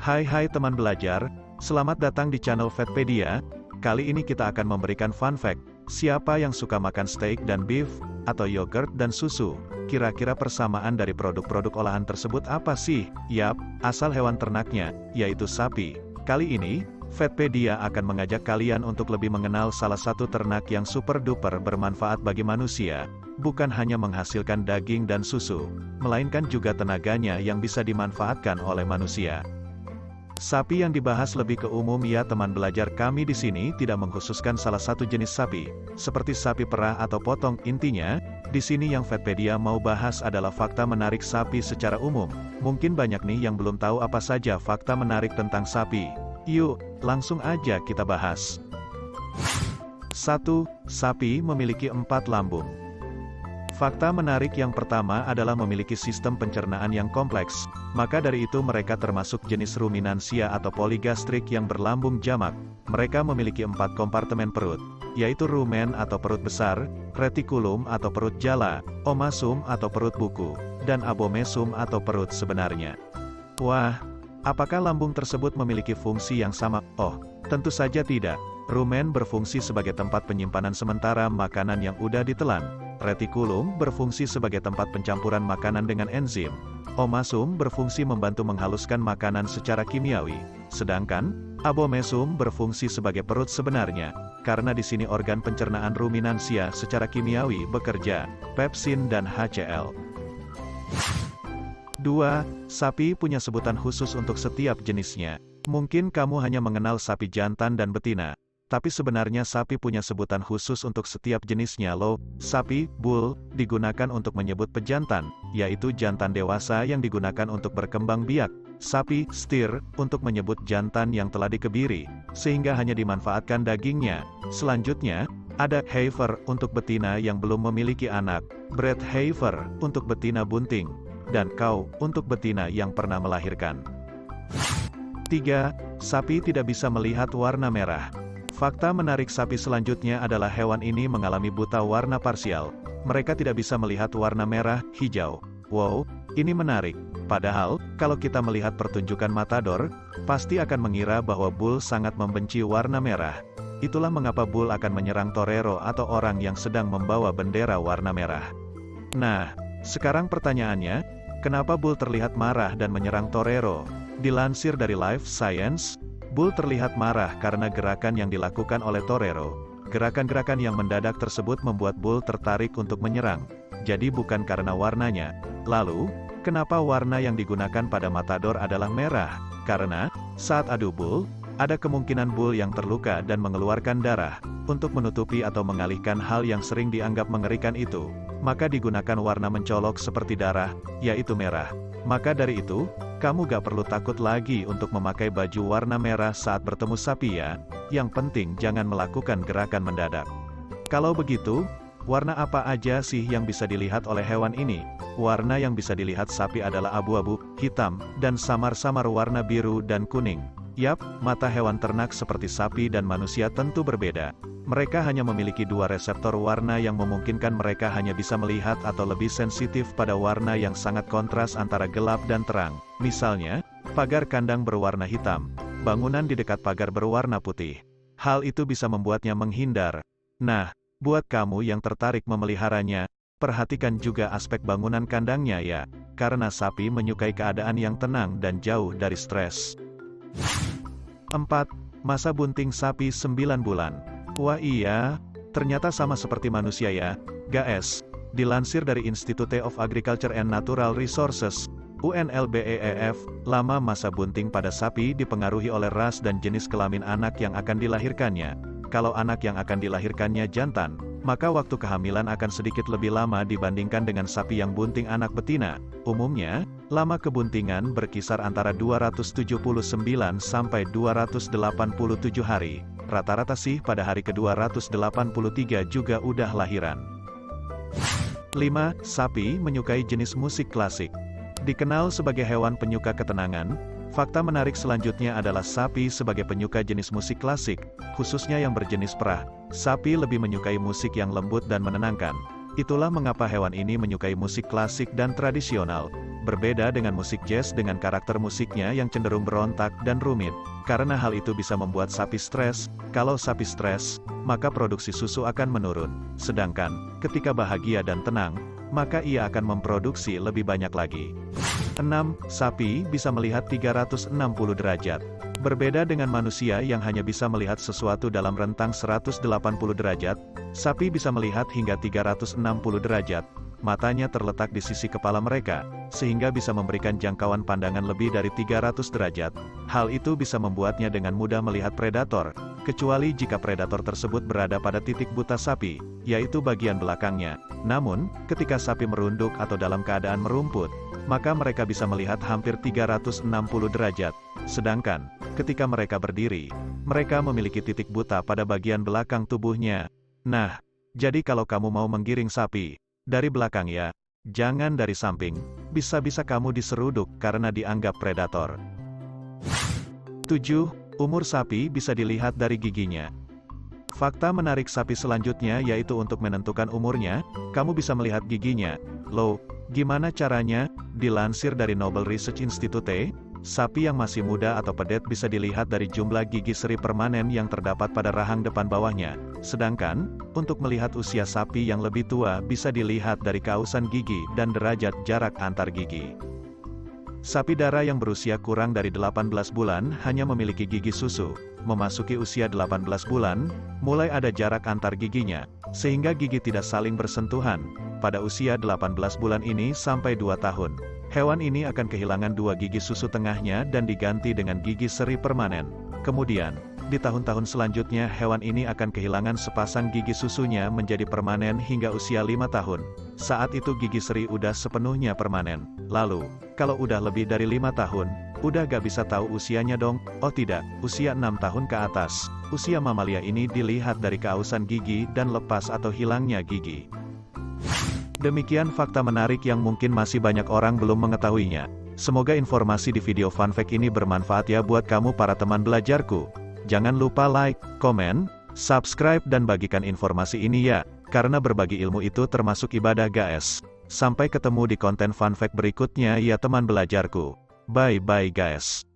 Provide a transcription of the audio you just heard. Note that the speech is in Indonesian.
Hai teman belajar, selamat datang di channel Vetpedia. Kali ini kita akan memberikan fun fact, siapa yang suka makan steak dan beef, atau yogurt dan susu? Kira-kira persamaan dari produk-produk olahan tersebut apa sih? Yap, asal hewan ternaknya, yaitu sapi. Kali ini, Vetpedia akan mengajak kalian untuk lebih mengenal salah satu ternak yang super duper bermanfaat bagi manusia. Bukan hanya menghasilkan daging dan susu, melainkan juga tenaganya yang bisa dimanfaatkan oleh manusia. Sapi yang dibahas lebih ke umum ya teman belajar, kami di sini tidak mengkhususkan salah satu jenis sapi, seperti sapi perah atau potong. Intinya, di sini yang Vetpedia mau bahas adalah fakta menarik sapi secara umum. Mungkin banyak nih yang belum tahu apa saja fakta menarik tentang sapi. Yuk, langsung aja kita bahas. 1. Sapi memiliki 4 lambung. Fakta menarik yang pertama adalah memiliki sistem pencernaan yang kompleks, maka dari itu mereka termasuk jenis ruminansia atau poligastrik yang berlambung jamak. Mereka memiliki 4 kompartemen perut, yaitu rumen atau perut besar, retikulum atau perut jala, omasum atau perut buku, dan abomesum atau perut sebenarnya. Wah, apakah lambung tersebut memiliki fungsi yang sama? Oh, tentu saja tidak. Rumen berfungsi sebagai tempat penyimpanan sementara makanan yang udah ditelan. Retikulum berfungsi sebagai tempat pencampuran makanan dengan enzim. Omasum berfungsi membantu menghaluskan makanan secara kimiawi. Sedangkan, abomesum berfungsi sebagai perut sebenarnya, karena di sini organ pencernaan ruminansia secara kimiawi bekerja, pepsin dan HCl. 2. Sapi punya sebutan khusus untuk setiap jenisnya. Mungkin kamu hanya mengenal sapi jantan dan betina. Tapi sebenarnya sapi punya sebutan khusus untuk setiap jenisnya loh. Sapi, bull, digunakan untuk menyebut pejantan, yaitu jantan dewasa yang digunakan untuk berkembang biak. Sapi, steer, untuk menyebut jantan yang telah dikebiri, sehingga hanya dimanfaatkan dagingnya. Selanjutnya, ada heifer untuk betina yang belum memiliki anak, bred heifer untuk betina bunting, dan cow untuk betina yang pernah melahirkan. 3. Sapi tidak bisa melihat warna merah. Fakta menarik sapi selanjutnya adalah hewan ini mengalami buta warna parsial. Mereka tidak bisa melihat warna merah, hijau. Wow, ini menarik. Padahal, kalau kita melihat pertunjukan matador, pasti akan mengira bahwa bull sangat membenci warna merah. Itulah mengapa bull akan menyerang torero atau orang yang sedang membawa bendera warna merah. Nah, sekarang pertanyaannya, kenapa bull terlihat marah dan menyerang torero? Dilansir dari Life Science, bull terlihat marah karena gerakan yang dilakukan oleh torero. Gerakan-gerakan yang mendadak tersebut membuat bull tertarik untuk menyerang. Jadi bukan karena warnanya. Lalu, kenapa warna yang digunakan pada matador adalah merah? Karena, saat adu bull, ada kemungkinan bull yang terluka dan mengeluarkan darah. Untuk menutupi atau mengalihkan hal yang sering dianggap mengerikan itu, maka digunakan warna mencolok seperti darah, yaitu merah. Maka dari itu, kamu gak perlu takut lagi untuk memakai baju warna merah saat bertemu sapi ya. Yang penting jangan melakukan gerakan mendadak. Kalau begitu, warna apa aja sih yang bisa dilihat oleh hewan ini? Warna yang bisa dilihat sapi adalah abu-abu, hitam, dan samar-samar warna biru dan kuning. Yap, mata hewan ternak seperti sapi dan manusia tentu berbeda. Mereka hanya memiliki 2 reseptor warna yang memungkinkan mereka hanya bisa melihat atau lebih sensitif pada warna yang sangat kontras antara gelap dan terang. Misalnya, pagar kandang berwarna hitam, bangunan di dekat pagar berwarna putih. Hal itu bisa membuatnya menghindar. Nah, buat kamu yang tertarik memeliharanya, perhatikan juga aspek bangunan kandangnya ya, karena sapi menyukai keadaan yang tenang dan jauh dari stres. 4. Masa bunting sapi 9 bulan. Wah iya, ternyata sama seperti manusia ya, guys. Dilansir dari Institute of Agriculture and Natural Resources, UNLBEEF, lama masa bunting pada sapi dipengaruhi oleh ras dan jenis kelamin anak yang akan dilahirkannya. Kalau anak yang akan dilahirkannya jantan, maka waktu kehamilan akan sedikit lebih lama dibandingkan dengan sapi yang bunting anak betina. Umumnya, lama kebuntingan berkisar antara 279 sampai 287 hari. Rata-rata sih pada hari ke-283 juga udah lahiran. 5. Sapi menyukai jenis musik klasik. Dikenal sebagai hewan penyuka ketenangan, fakta menarik selanjutnya adalah sapi sebagai penyuka jenis musik klasik, khususnya yang berjenis perah. Sapi lebih menyukai musik yang lembut dan menenangkan. Itulah mengapa hewan ini menyukai musik klasik dan tradisional. berbeda dengan musik jazz dengan karakter musiknya yang cenderung berontak dan rumit. Karena hal itu bisa membuat sapi stres. Kalau sapi stres, maka produksi susu akan menurun. Sedangkan, ketika bahagia dan tenang, maka ia akan memproduksi lebih banyak lagi. 6. Sapi bisa melihat 360 derajat. Berbeda dengan manusia yang hanya bisa melihat sesuatu dalam rentang 180 derajat, sapi bisa melihat hingga 360 derajat. Matanya terletak di sisi kepala mereka, sehingga bisa memberikan jangkauan pandangan lebih dari 300 derajat. Hal itu bisa membuatnya dengan mudah melihat predator, kecuali jika predator tersebut berada pada titik buta sapi, yaitu bagian belakangnya. Namun, ketika sapi merunduk atau dalam keadaan merumput, maka mereka bisa melihat hampir 360 derajat. Sedangkan, ketika mereka berdiri, mereka memiliki titik buta pada bagian belakang tubuhnya. Nah, jadi kalau kamu mau menggiring sapi, dari belakang ya, jangan dari samping, bisa-bisa kamu diseruduk karena dianggap predator. 7. Umur sapi bisa dilihat dari giginya. Fakta menarik sapi selanjutnya yaitu untuk menentukan umurnya, kamu bisa melihat giginya. Loh, gimana caranya? Dilansir dari Nobel Research Institute, sapi yang masih muda atau pedet bisa dilihat dari jumlah gigi seri permanen yang terdapat pada rahang depan bawahnya. Sedangkan, untuk melihat usia sapi yang lebih tua bisa dilihat dari kausan gigi dan derajat jarak antar gigi. Sapi dara yang berusia kurang dari 18 bulan hanya memiliki gigi susu. Memasuki usia 18 bulan, mulai ada jarak antar giginya, sehingga gigi tidak saling bersentuhan. Pada usia 18 bulan ini sampai 2 tahun, hewan ini akan kehilangan 2 gigi susu tengahnya dan diganti dengan gigi seri permanen. Kemudian, di tahun-tahun selanjutnya hewan ini akan kehilangan sepasang gigi susunya menjadi permanen hingga usia 5 tahun. Saat itu gigi seri udah sepenuhnya permanen. Lalu, kalau udah lebih dari 5 tahun, udah gak bisa tahu usianya dong? Oh tidak, usia 6 tahun ke atas. Usia mamalia ini dilihat dari keausan gigi dan lepas atau hilangnya gigi. Demikian fakta menarik yang mungkin masih banyak orang belum mengetahuinya. Semoga informasi di video fun fact ini bermanfaat ya buat kamu para teman belajarku. Jangan lupa like, komen, subscribe dan bagikan informasi ini ya, karena berbagi ilmu itu termasuk ibadah guys. Sampai ketemu di konten fun fact berikutnya ya teman belajarku. Bye-bye guys.